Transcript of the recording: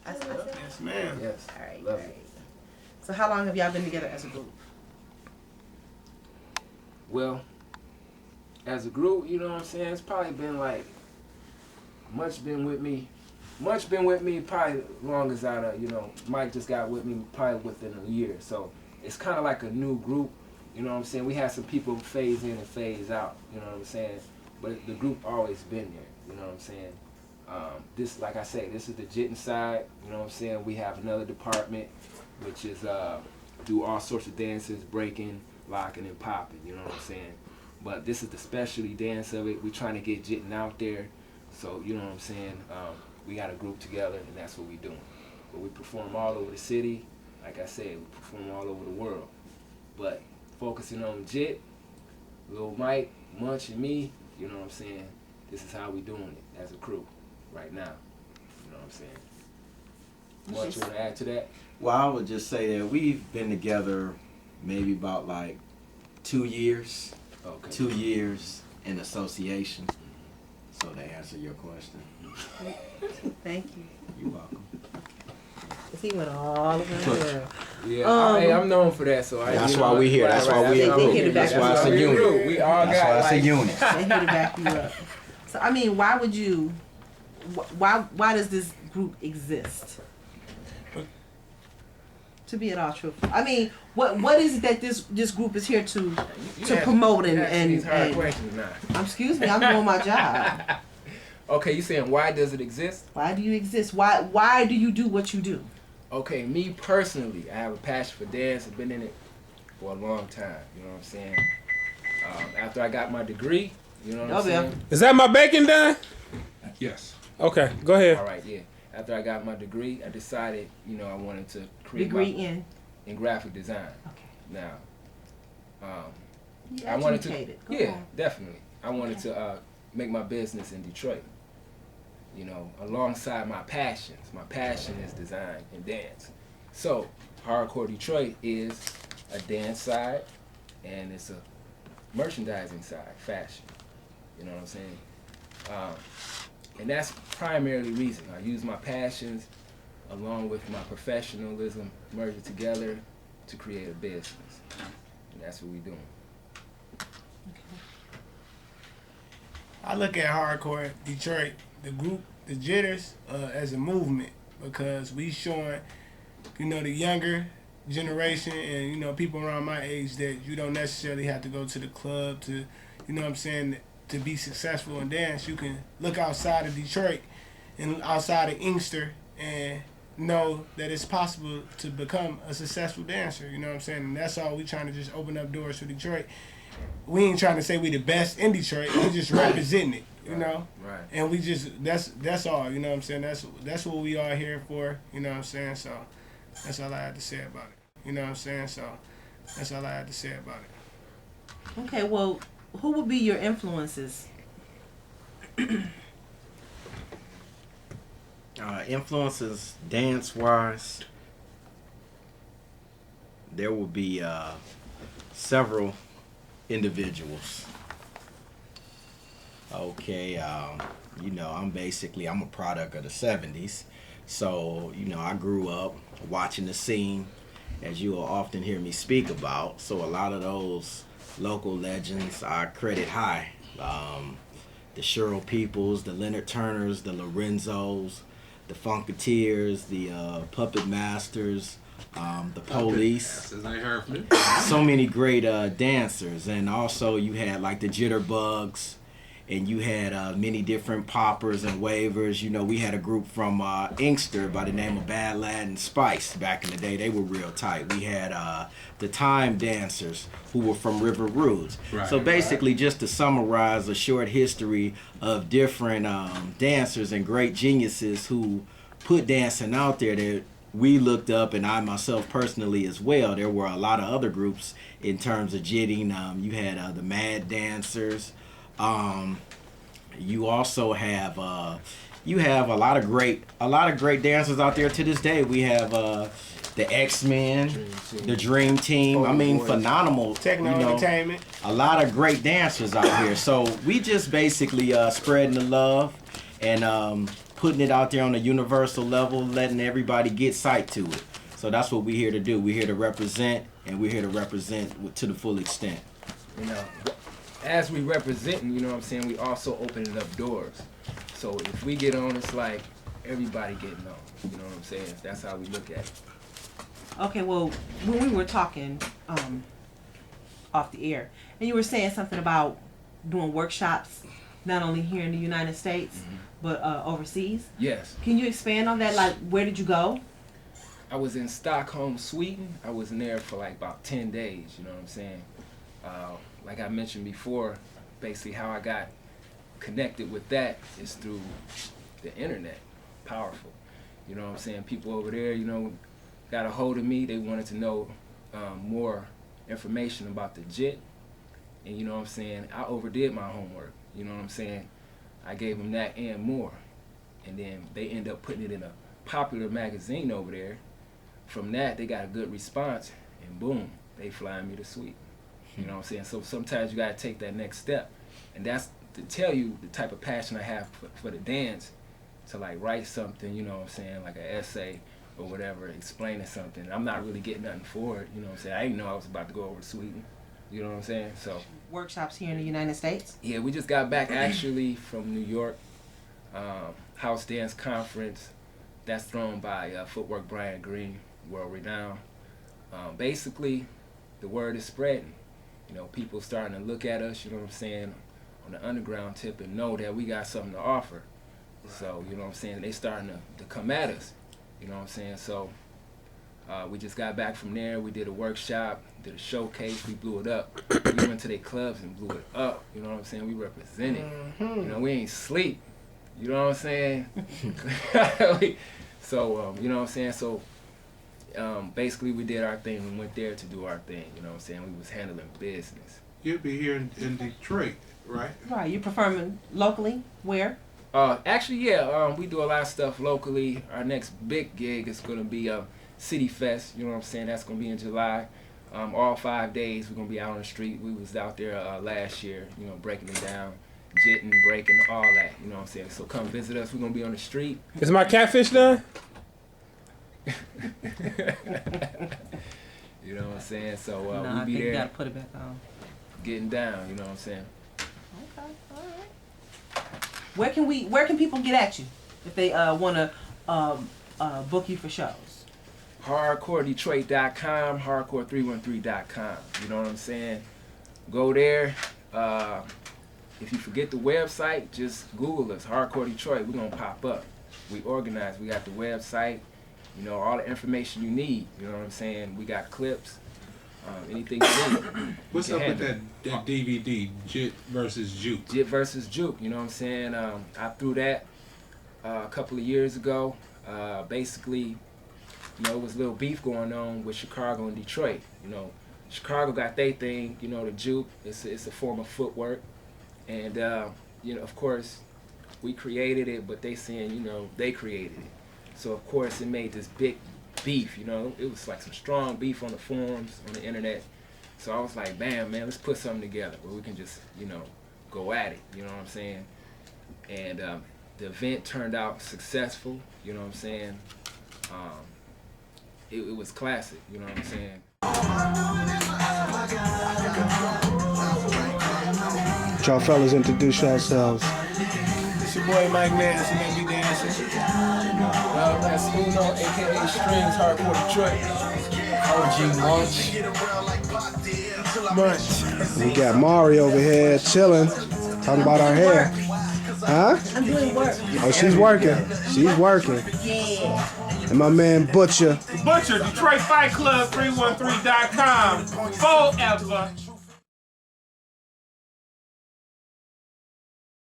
Yes, ma'am. Yes. All right, Love great. it. So how long have y'all been together as a group? Well, as a group, you know what I'm saying? It's probably been like much been with me probably long as Mike just got with me probably within a year. So it's kind of like a new group, you know what I'm saying? We had some people phase in and phase out, you know what I'm saying? But the group always been there, you know what I'm saying? This, like I say, this is the jitting side, you know what I'm saying? We have another department, which is do all sorts of dances, breaking, locking, and popping, you know what I'm saying? But this is the specialty dance of it. We're trying to get jitting out there. So, you know what I'm saying? We got a group together, and that's what we doing. But we perform all over the city. Like I said, we perform all over the world. But focusing on Jit, Lil Mike, Munch, and me, you know what I'm saying? This is how we doing it as a crew right now. You know what I'm saying? Munch, you want to add to that? Well, I would just say that we've been together maybe about like 2 years. Okay. 2 years in association. So to answer your question. Thank you. You're welcome. He went all over the world. Yeah, hey, I'm known for that, so that's why we here. That's why we a group. That's why it's a unit. We all that's got why it's like, a unit. They're here to back you up. So I mean, why would you? Why does this group exist? To be at all truthful, I mean, what is it that this group is here to promote and these hard questions now. Excuse me, I'm doing my job. Okay, you saying why does it exist? Why do you exist? Why do you do what you do? Okay, me personally, I have a passion for dance. I've been in it for a long time. You know what I'm saying? After I got my degree, you know what I'm saying? Is that my bacon done? Yes. Okay, go ahead. All right, yeah. After I got my degree, I decided, I wanted to create degree in graphic design. Okay. Now, you I wanted to, Go on. definitely. I wanted to make my business in Detroit. Alongside my passions. My passion is design and dance. So, Hardcore Detroit is a dance side, and it's a merchandising side, fashion. You know what I'm saying? And that's primarily reason. I use my passions along with my professionalism, merge it together to create a business. And that's what we're doing. I look at Hardcore Detroit, the group, the Jitters, as a movement, because we showing, the younger generation and, people around my age that you don't necessarily have to go to the club to, to be successful in dance. You can look outside of Detroit and outside of Inkster and know that it's possible to become a successful dancer, you know what I'm saying? And that's all we trying to just open up doors for Detroit. We ain't trying to say we the best in Detroit, we just representing it, you know? Right. And we just, that's all, you know what I'm saying? That's what we are here for, you know what I'm saying? So that's all I had to say about it, you know what I'm saying? So that's all I had to say about it. Okay, well, who would be your influences? Influences dance-wise, there will be several individuals. Okay, I'm a product of the 70s. So, I grew up watching the scene, as you will often hear me speak about. So a lot of those local legends I credit high. The Cheryl Peoples, the Leonard Turners, the Lorenzos, the Funketeers, the Puppet Masters, the Police. I heard from you. So many great dancers. And also you had like the Jitterbugs, and you had many different poppers and wavers. We had a group from Inkster by the name of Bad Lad and Spice. Back in the day, they were real tight. We had the Time Dancers, who were from River Rouge. Right, so basically, just to summarize a short history of different dancers and great geniuses who put dancing out there that we looked up, and I myself personally as well. There were a lot of other groups in terms of jitting. You had the Mad Dancers. You also have a lot of great dancers out there to this day. We have the X-Men, the Dream Team. I mean, phenomenal. Techno Entertainment. A lot of great dancers out here. So we just basically spreading the love, and putting it out there on a universal level, letting everybody get sight to it. So that's what we're here to do. We're here to represent, and we're here to represent to the full extent. You know, as we representing, you know what I'm saying, we also opening up doors. So if we get on, it's like everybody getting on. You know what I'm saying? That's how we look at it. Okay, well, when we were talking off the air, and you were saying something about doing workshops, not only here in the United States, but overseas. Yes. Can you expand on that? Like, where did you go? I was in Stockholm, Sweden. I was in there for like about 10 days, you know what I'm saying? Like I mentioned before, basically how I got connected with that is through the internet. Powerful. You know what I'm saying? People over there, you know, got a hold of me. They wanted to know more information about the JIT. And you know what I'm saying? I overdid my homework. You know what I'm saying? I gave them that and more. And then they end up putting it in a popular magazine over there. From that, they got a good response, and boom, they flying me to Sweden. You know what I'm saying? So sometimes you got to take that next step. And that's to tell you the type of passion I have for the dance, to like write something, you know what I'm saying, like an essay or whatever, explaining something. I'm not really getting nothing for it, you know what I'm saying? I didn't know I was about to go over to Sweden. You know what I'm saying? So Workshops here in the United States? yeah, we just got back actually from New York. House Dance Conference. That's thrown by Footwork Brian Green, world renowned. Basically, the word is spreading. You know, people starting to look at us, you know what I'm saying, on the underground tip and know that we got something to offer. So, you know what I'm saying, they starting to come at us. You know what I'm saying? So we just got back from there. We did a workshop, did a showcase. We blew it up. We went to their clubs and blew it up. You know what I'm saying? We represented. You know, we ain't sleep. You know what I'm saying? So, you know what I'm saying? So basically we did our thing. We went there to do our thing. You know what I'm saying? We was handling business. You'll be here in Detroit, right? Right. You performing locally? Where? Actually, yeah, we do a lot of stuff locally. Our next big gig is going to be City Fest. You know what I'm saying? That's going to be in July. All 5 days we're going to be out on the street. We was out there last year, you know, breaking it down, jitting, breaking, all that. You know what I'm saying? So come visit us. We're going to be on the street. Is my catfish done? You know what I'm saying? So No, we'll I be think you there gotta put it back on. getting down. You know what I'm saying? Okay, all right. Where can people get at you if they wanna book you for shows? HardcoreDetroit.com, Hardcore313.com. You know what I'm saying? Go there. If you forget the website, just Google us, Hardcore Detroit. We're gonna pop up. We organized. We got the website. You know, all the information you need. You know what I'm saying? We got clips. Anything you need. What's up with that DVD, JIT versus Juke? JIT versus Juke. You know what I'm saying? I threw that a couple of years ago. Basically, you know, it was a little beef going on with Chicago and Detroit. You know, Chicago got their thing. You know, the Juke. It's a form of footwork, and you know, of course, we created it, but they saying, you know, they created it. So of course it made this big beef, you know. It was like some strong beef on the forums, on the internet. So I was like, bam, man, let's put something together where we can just, you know, go at it, you know what I'm saying? And the event turned out successful, you know what I'm saying? It was classic, you know what I'm saying? Y'all fellas introduce yourselves. It's your boy Mike Nance, and they be dancing. That's Uno, aka Strings, Hardcore Detroit. OG Munch. We got Mari over here chilling, talking about our hair. Huh? I'm doing work. Oh, she's working. She's working. Yeah. And my man Butcher. Butcher, Detroit Fight Club, 313.com. Forever.